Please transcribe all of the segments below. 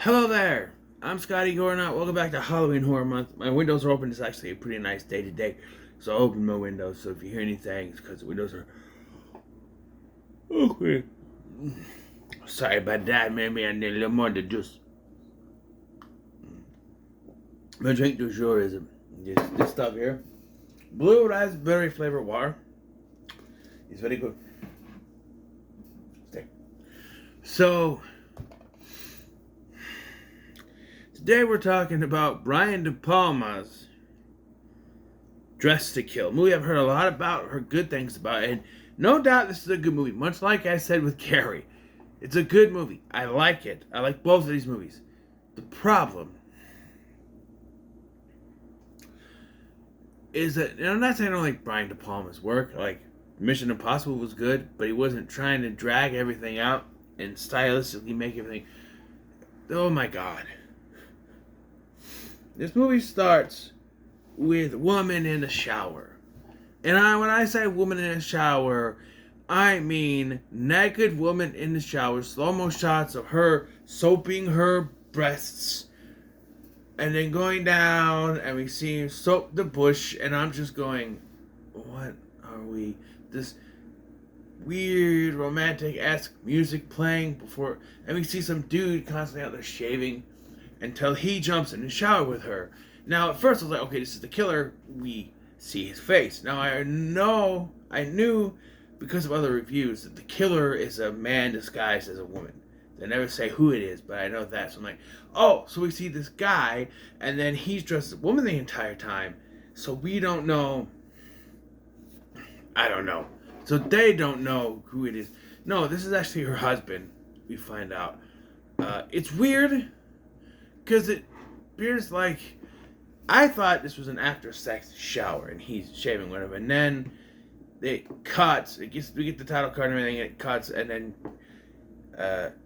Hello there. I'm Scotty Gornot. Welcome back to Halloween Horror Month. My windows are open. It's actually a pretty nice day today, so I opened my windows. So if you hear anything, it's because the windows are okay. Sorry about that. Maybe I need a little more to juice. My drink du jour is this stuff here, blue raspberry flavored water. It's very good. Stay. So today we're talking about Brian De Palma's Dressed to Kill. A movie I've heard a lot about, heard good things about, and no doubt this is a good movie. Much like I said with Carrie, it's a good movie. I like it. I like both of these movies. The problem is that, and I'm not saying I don't like Brian De Palma's work. Like Mission Impossible was good, but he wasn't trying to drag everything out and stylistically make everything. Oh my God. This movie starts with woman in the shower. And when I say woman in the shower, I mean naked woman in the shower, slow-mo shots of her soaping her breasts, and then going down, and we see soap the bush, and I'm just going, what are we? This weird romantic-esque music playing before, and we see some dude constantly out there shaving until he jumps in the shower with her. Now, at first I was like, okay, this is the killer. We see his face. Now, I knew because of other reviews that the killer is a man disguised as a woman. They never say who it is, but I know that. So I'm like, oh, so we see this guy, and then he's dressed as a woman the entire time. So we don't know. I don't know. So they don't know who it is. No, this is actually her husband, we find out. It's weird, because it appears like I thought this was an after sex shower and he's shaving whatever, and then it cuts. We get the title card and everything, and it cuts, and then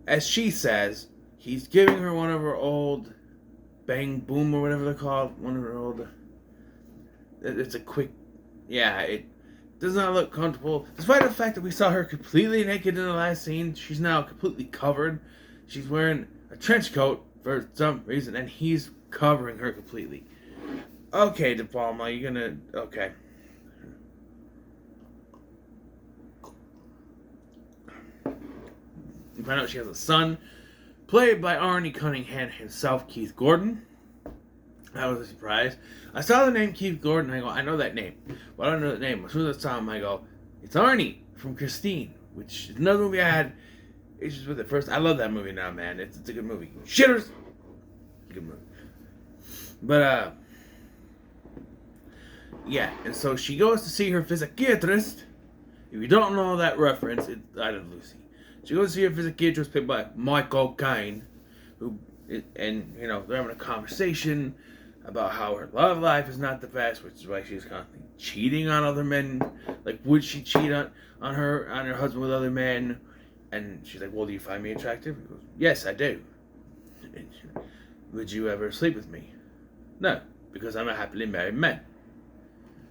as she says, he's giving her one of her old bang boom or whatever they're called. One of her old. It's a quick. Yeah, it does not look comfortable, despite the fact that we saw her completely naked in the last scene. She's now completely covered. She's wearing a trench coat for some reason, and he's covering her completely. Okay, De Palma, you're gonna... Okay. You find out she has a son, played by Arnie Cunningham himself, Keith Gordon. That was a surprise. I saw the name Keith Gordon, I go, I know that name. But I don't know that name. As soon as I saw him, I go, it's Arnie from Christine, which is another movie I had issues with at first. I love that movie now, man. It's a good movie. Shitters! Good movie. But, yeah, and so she goes to see her psychiatrist. If you don't know that reference, it's out of Lucy. She goes to see her psychiatrist, played by Michael Caine, and, you know, they're having a conversation about how her love life is not the best, which is why she's constantly cheating on other men. Like, would she cheat on her husband with other men? And she's like, well, do you find me attractive? He goes, yes, I do. Would you ever sleep with me? No, because I'm a happily married man.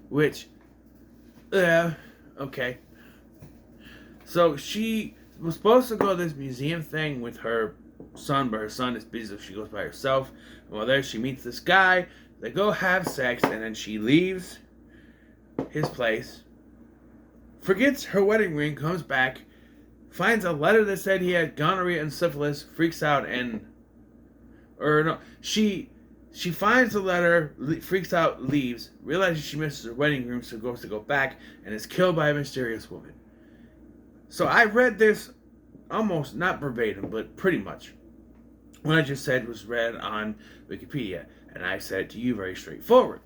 Which, okay. So she was supposed to go to this museum thing with her son, but her son is busy, so she goes by herself. And while there, she meets this guy. They go have sex, and then she leaves his place, forgets her wedding ring, comes back, finds a letter that said he had gonorrhea and syphilis, freaks out, she finds the letter, freaks out, leaves, realizes she misses her wedding ring, so goes to go back, and is killed by a mysterious woman. So I read this almost, not verbatim, but pretty much. What I just said was read on Wikipedia, and I said it to you very straightforward.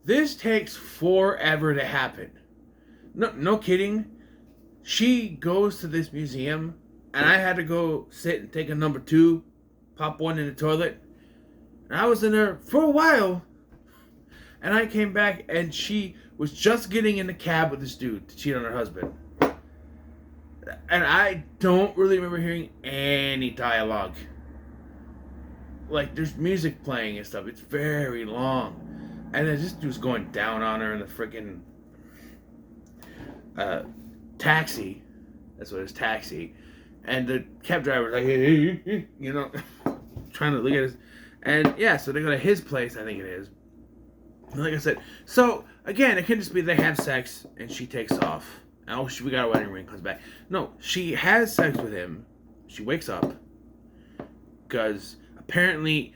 This takes forever to happen. No kidding. She goes to this museum, and I had to go sit and take a number 2, pop one in the toilet. And I was in there for a while, and I came back, and she was just getting in the cab with this dude to cheat on her husband. And I don't really remember hearing any dialogue. Like, there's music playing and stuff. It's very long. And then this dude's going down on her in the freaking taxi. That's what it is, taxi. And the cab driver's like, hey, you know. trying to look at his, and yeah, so they go to his place, I think it is. And like I said, so again, it could just be they have sex and she takes off. Oh, we got a wedding ring, comes back. No, she has sex with him. She wakes up because apparently,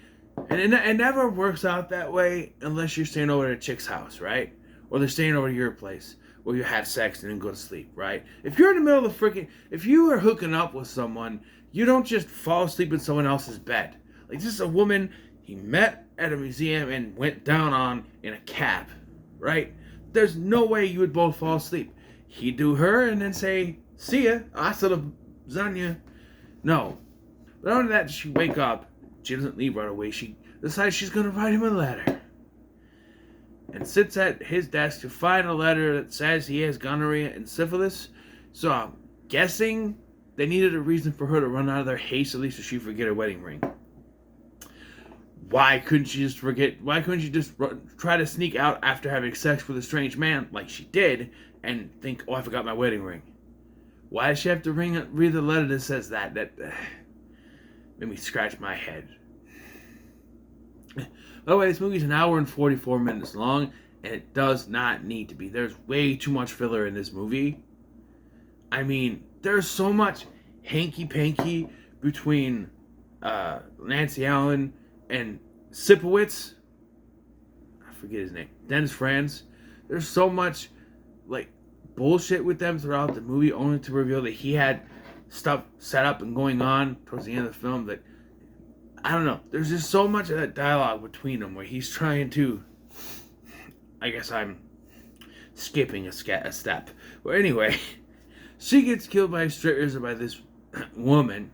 and it never works out that way unless you're staying over at a chick's house, right? Or they're staying over to your place where you have sex and then go to sleep, right? If you're in the middle of if you are hooking up with someone, you don't just fall asleep in someone else's bed. Like, this is a woman he met at a museum and went down on in a cab, right? There's no way you would both fall asleep. He'd do her and then say, see ya, hasta la lasagna. No. But other than that, she wake up. She doesn't leave right away. She decides she's going to write him a letter. And sits at his desk to find a letter that says he has gonorrhea and syphilis. So I'm guessing they needed a reason for her to run out of there hastily so she'd forget her wedding ring. Why couldn't she just forget? Why couldn't she just try to sneak out after having sex with a strange man like she did and think, oh, I forgot my wedding ring? Why does she have to read the letter that says that? That made me scratch my head. By the way, this movie's an hour and 44 minutes long, and it does not need to be. There's way too much filler in this movie. I mean, there's so much hanky-panky between Nancy Allen and Sipowicz. I forget his name. Dennis Franz. There's so much, like, bullshit with them throughout the movie, only to reveal that he had stuff set up and going on towards the end of the film that, I don't know. There's just so much of that dialogue between them where he's trying to, I guess I'm skipping a step. But anyway, she gets killed by a straight razor by this woman,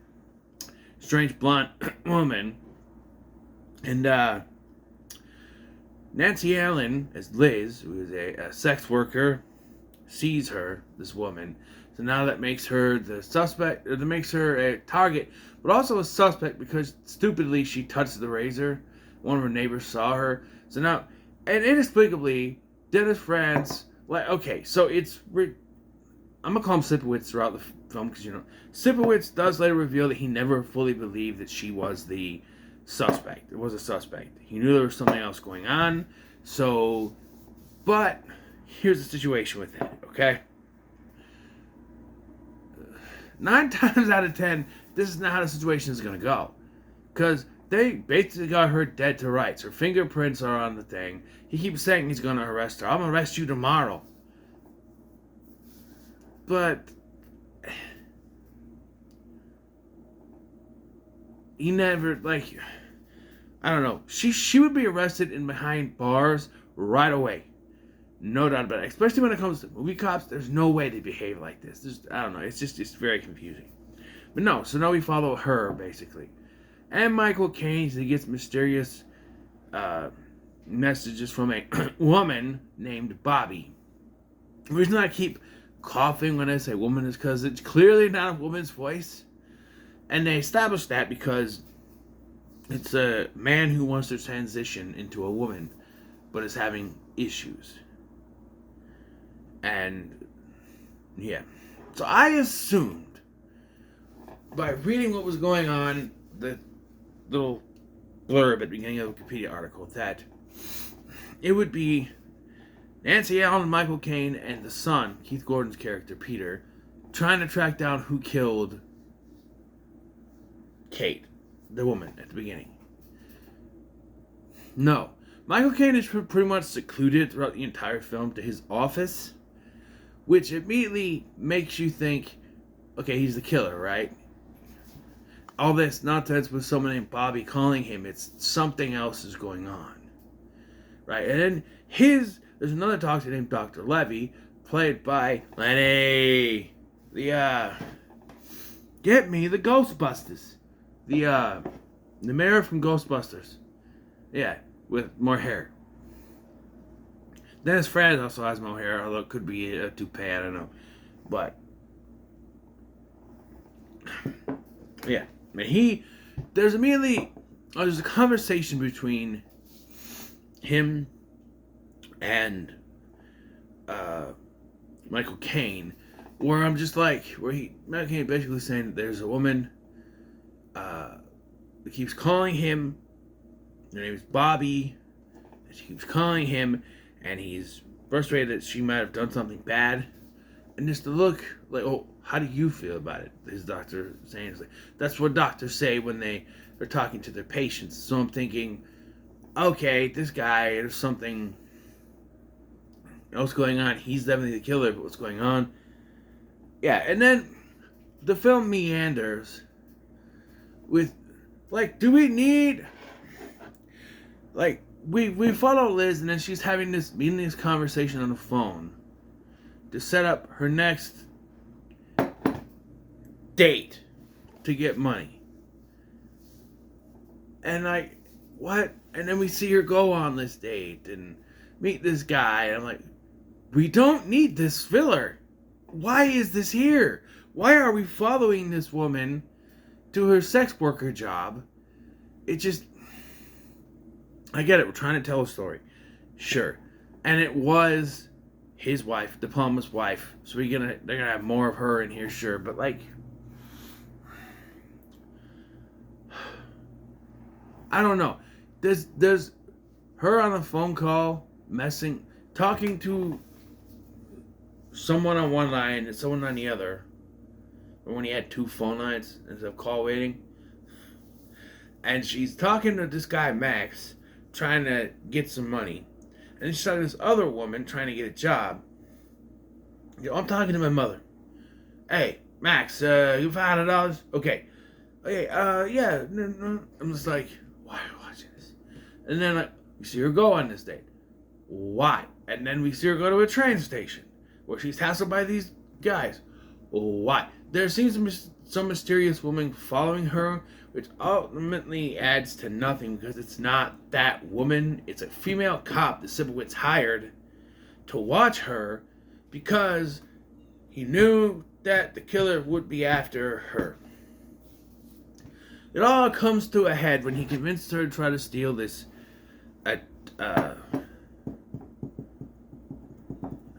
strange blonde woman, and Nancy Allen, as Liz, who is a sex worker, sees her, this woman. So now that makes her the suspect, or that makes her a target, but also a suspect because stupidly she touched the razor. One of her neighbors saw her. So now, and inexplicably, Dennis Franz, like, okay, so I'm gonna call him Sipowicz throughout the film because, you know, Sipowicz does later reveal that he never fully believed that she was the suspect. It was a suspect. He knew there was something else going on. So, but here's the situation with it, okay? 9 times out of 10, this is not how the situation is going to go. Because they basically got her dead to rights. Her fingerprints are on the thing. He keeps saying he's going to arrest her. I'm going to arrest you tomorrow. But he never, like, I don't know. She would be arrested and behind bars right away. No doubt about it. Especially when it comes to movie cops, there's no way they behave like this. I don't know. It's very confusing. But no, so now we follow her, basically. And Michael Caine, he gets mysterious messages from a woman named Bobby. The reason I keep coughing when I say woman is because it's clearly not a woman's voice. And they established that because it's a man who wants to transition into a woman, but is having issues. And, yeah. So I assumed, by reading what was going on, the little blurb at the beginning of the Wikipedia article, that it would be Nancy Allen, Michael Caine, and the son, Keith Gordon's character, Peter, trying to track down who killed Kate, the woman, at the beginning. No. Michael Caine is pretty much secluded throughout the entire film to his office, which immediately makes you think, okay, he's the killer, right? All this nonsense with someone named Bobby calling him, it's something else is going on, right? And then there's another doctor named Dr. Levy, played by Lenny, the Ghostbusters, the mayor from Ghostbusters, yeah, with more hair. Dennis Franz also has more hair, although it could be a toupee, I don't know. But, yeah. I mean, there's a conversation between him and Michael Caine, where I'm just like, Michael Caine basically saying that there's a woman keeps calling him. Her name is Bobby. She keeps calling him, and he's frustrated that she might have done something bad. And just the look, like, oh, how do you feel about it? His doctor saying, it's like, that's what doctors say when they're talking to their patients. So I'm thinking, okay, this guy, there's something else going on. He's definitely the killer, but what's going on? Yeah, and then the film meanders with, like, do we need, like, we follow Liz, and then she's having this meaningless conversation on the phone to set up her next date to get money. And like, what? And then we see her go on this date and meet this guy, and I'm like, we don't need this filler. Why is this here? Why are we following this woman to her sex worker job? It just, I get it, we're trying to tell a story. Sure. And it was his wife, De Palma's wife. So they're gonna have more of her in here, sure. But like, I don't know. There's her on a phone call, talking to someone on one line and someone on the other. Or when he had two phone lines instead of call waiting. And she's talking to this guy, Max, trying to get some money. And then she's talking to this other woman trying to get a job. Yo, I'm talking to my mother. Hey, Max, you $500? Okay. Okay, yeah. No. I'm just like, why are you watching this? And then like, we see her go on this date. Why? And then we see her go to a train station where she's hassled by these guys. Why? There seems some mysterious woman following her, which ultimately adds to nothing because it's not that woman. It's a female cop that Sibowitz hired to watch her because he knew that the killer would be after her. It all comes to a head when he convinced her to try to steal this a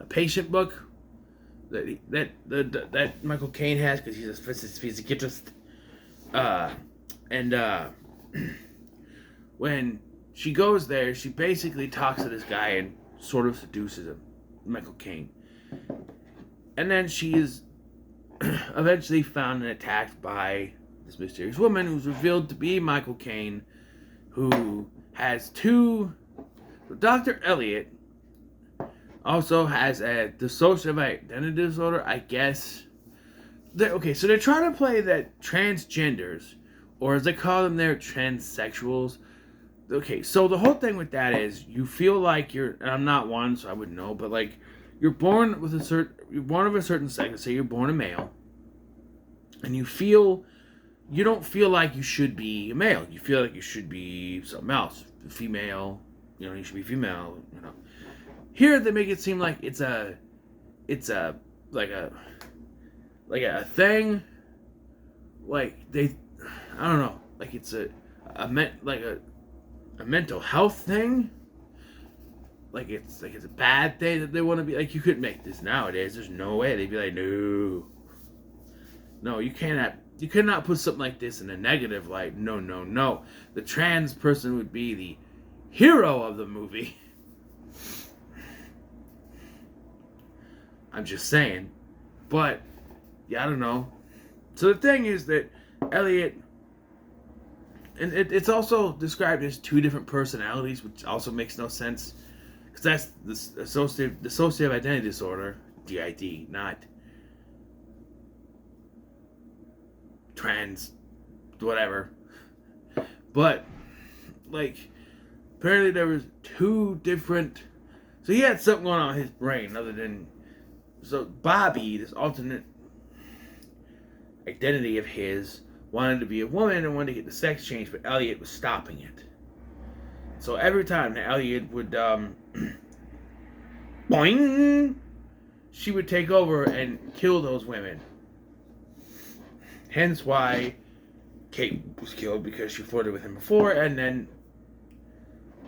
patient book that Michael Caine has because he's a physicist. When she goes there, she basically talks to this guy and sort of seduces him, Michael Caine. And then she is eventually found and attacked by this mysterious woman who's revealed to be Michael Caine, who has Dr. Elliot also has a dissociative identity disorder, I guess. So they're trying to play that transgenders, or as they call them there, transsexuals. Okay, so the whole thing with that is you feel like and I'm not one, so I wouldn't know, but like you're born of a certain sex. Say you're born a male, and you don't feel like you should be a male. You feel like you should be something else, female. You should be female. Here they make it seem like it's a thing, like I don't know, like it's a mental health thing, like it's a bad thing that they want to be like. You couldn't make this nowadays. There's no way. They'd be like, no, you cannot put something like this in a negative light. No. The trans person would be the hero of the movie. I'm just saying. But, yeah, I don't know. So the thing is that Elliot, and it's also described as two different personalities, which also makes no sense. Because that's the dissociative identity disorder, DID, not trans, whatever. But, like, apparently there was two different, so he had something going on in his brain other than, so Bobby, this alternate identity of his, wanted to be a woman and wanted to get the sex change, but Elliot was stopping it. So every time that Elliot would, boing, she would take over and kill those women. Hence why Kate was killed, because she flirted with him before, and then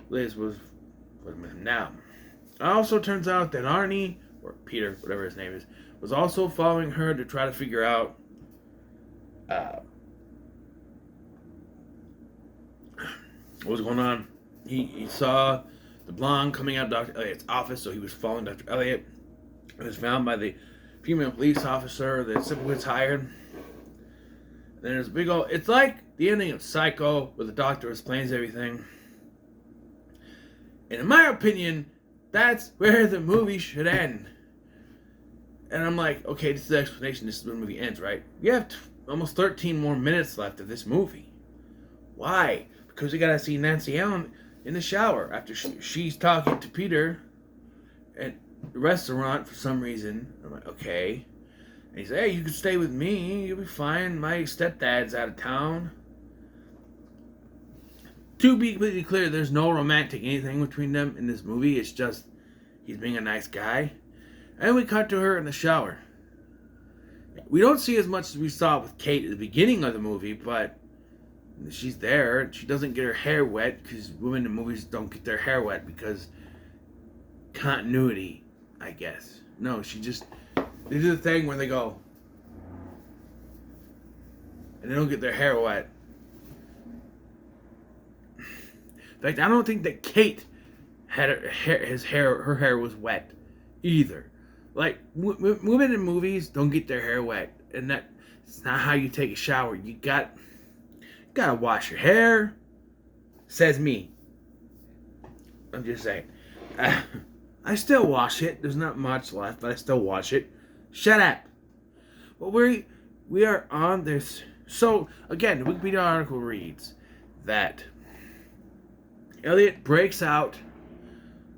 Liz was flirting with him now. It also turns out that Arnie, or Peter, whatever his name is, was also following her to try to figure out what was going on. He saw the blonde coming out of Dr. Elliott's office, so he was following Dr. Elliott. It was found by the female police officer that Sipowicz hired. And then there's a big old... It's like the ending of Psycho, where the doctor explains everything. And in my opinion, that's where the movie should end. And I'm like, okay, this is the explanation. This is when the movie ends, right? We have almost 13 more minutes left of this movie. Why? Because we gotta see Nancy Allen in the shower after she's talking to Peter at the restaurant for some reason. I'm like, okay. And he said, hey, you can stay with me. You'll be fine. My stepdad's out of town. To be completely clear, there's no romantic anything between them in this movie. It's just he's being a nice guy. And we cut to her in the shower. We don't see as much as we saw with Kate at the beginning of the movie, but she's there. She doesn't get her hair wet because women in movies don't get their hair wet because continuity, I guess. No, they do the thing where they go and they don't get their hair wet. In fact, I don't think that Kate had her hair was wet either. Like, women in movies don't get their hair wet, and that's not how you take a shower. You gotta wash your hair. Says me. I'm just saying. I still wash it. There's not much left, but I still wash it. Shut up. Well, we are on this. So, again, the Wikipedia article reads that Elliot breaks out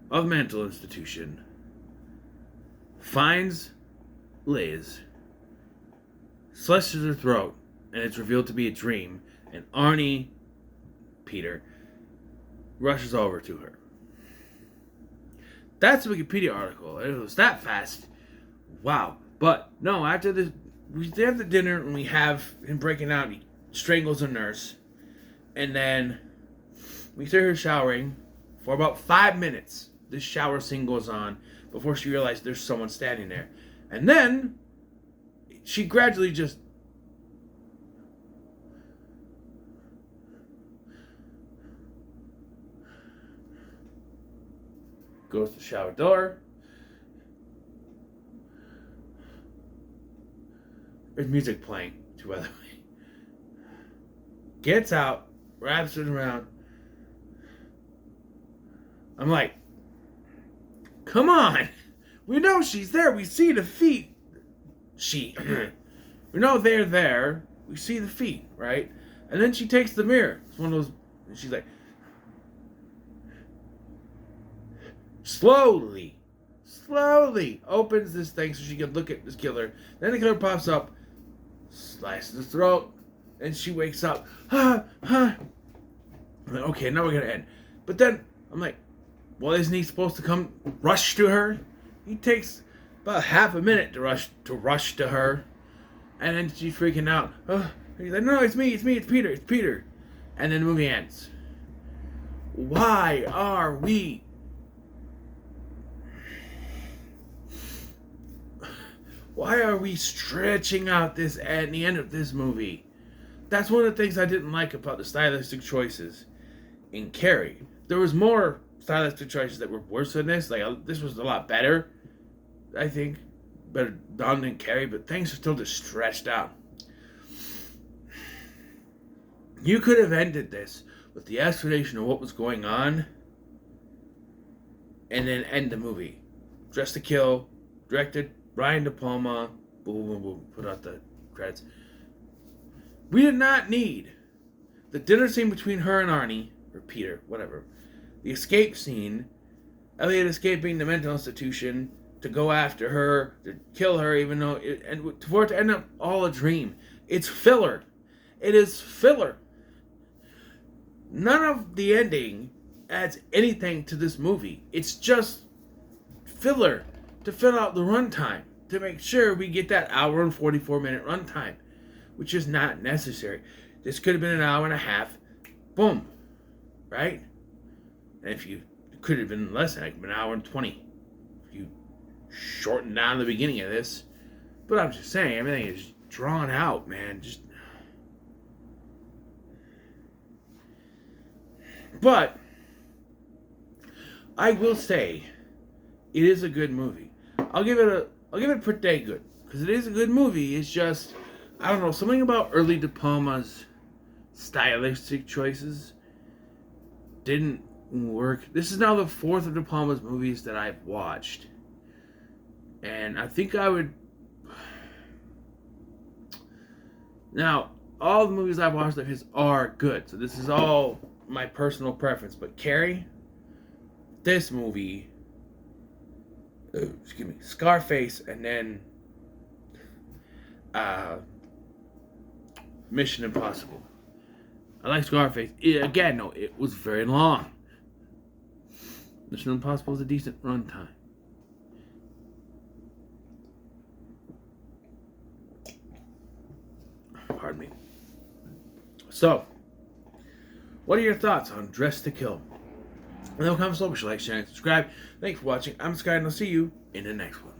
of mental institution, finds Liz, slashes her throat, and it's revealed to be a dream, and Arnie, Peter, rushes over to her. That's a Wikipedia article. It was that fast. Wow. But, no, after this, we have the dinner, and we have him breaking out. He strangles a nurse, and then we see her showering for about 5 minutes. This shower scene goes on before she realizes there's someone standing there. And then she gradually just goes to the shower door. There's music playing, too, by the way. Gets out, wraps it around. I'm like, come on. We know she's there. We see the feet. We know they're there. We see the feet, right? And then she takes the mirror. It's one of those, and she's like, slowly opens this thing so she can look at this killer. Then the killer pops up, slices his throat, and she wakes up. I'm like, okay, now we're going to end. But then, I'm like, well, isn't he supposed to come rush to her? He takes about half a minute to rush to her. And then she's freaking out. Oh, he's like, no, it's me, it's Peter. And then the movie ends. Why are we stretching out this at the end of this movie? That's one of the things I didn't like about the stylistic choices in Carrie. There was more stylistic choices that were worse than this. Like, this was a lot better, I think. Better done than Carrie, but things are still just stretched out. You could have ended this with the explanation of what was going on and then end the movie. Dressed to Kill, directed Brian De Palma, boom, boom, boom, put out the credits. We did not need the dinner scene between her and Arnie, or Peter, whatever. The escape scene, Elliot escaping the mental institution to go after her, to kill her, even though, and for it to end up all a dream. It's filler. It is filler. None of the ending adds anything to this movie. It's just filler to fill out the runtime, to make sure we get that hour and 44-minute runtime, which is not necessary. This could have been an hour and a half. Boom. Right? And if you it could have been less than like an hour and 20. If you shorten down the beginning of this. But I'm just saying, everything is drawn out, man. Just But I will say it is a good movie. I'll give it pretty dang good because it is a good movie. It's just I don't know, something about early De Palma's stylistic choices didn't work. This is now the fourth of De Palma's movies that I've watched, and I think I would. Now, all the movies I've watched of his are good, so this is all my personal preference. But Carrie, this movie, excuse me, Scarface, and then Mission Impossible. I like Scarface. Again, no, it was very long. Mission Impossible is a decent runtime. Pardon me. So, what are your thoughts on Dress to Kill? In the comments below, like, share, and subscribe. Thanks for watching. I'm Sky, and I'll see you in the next one.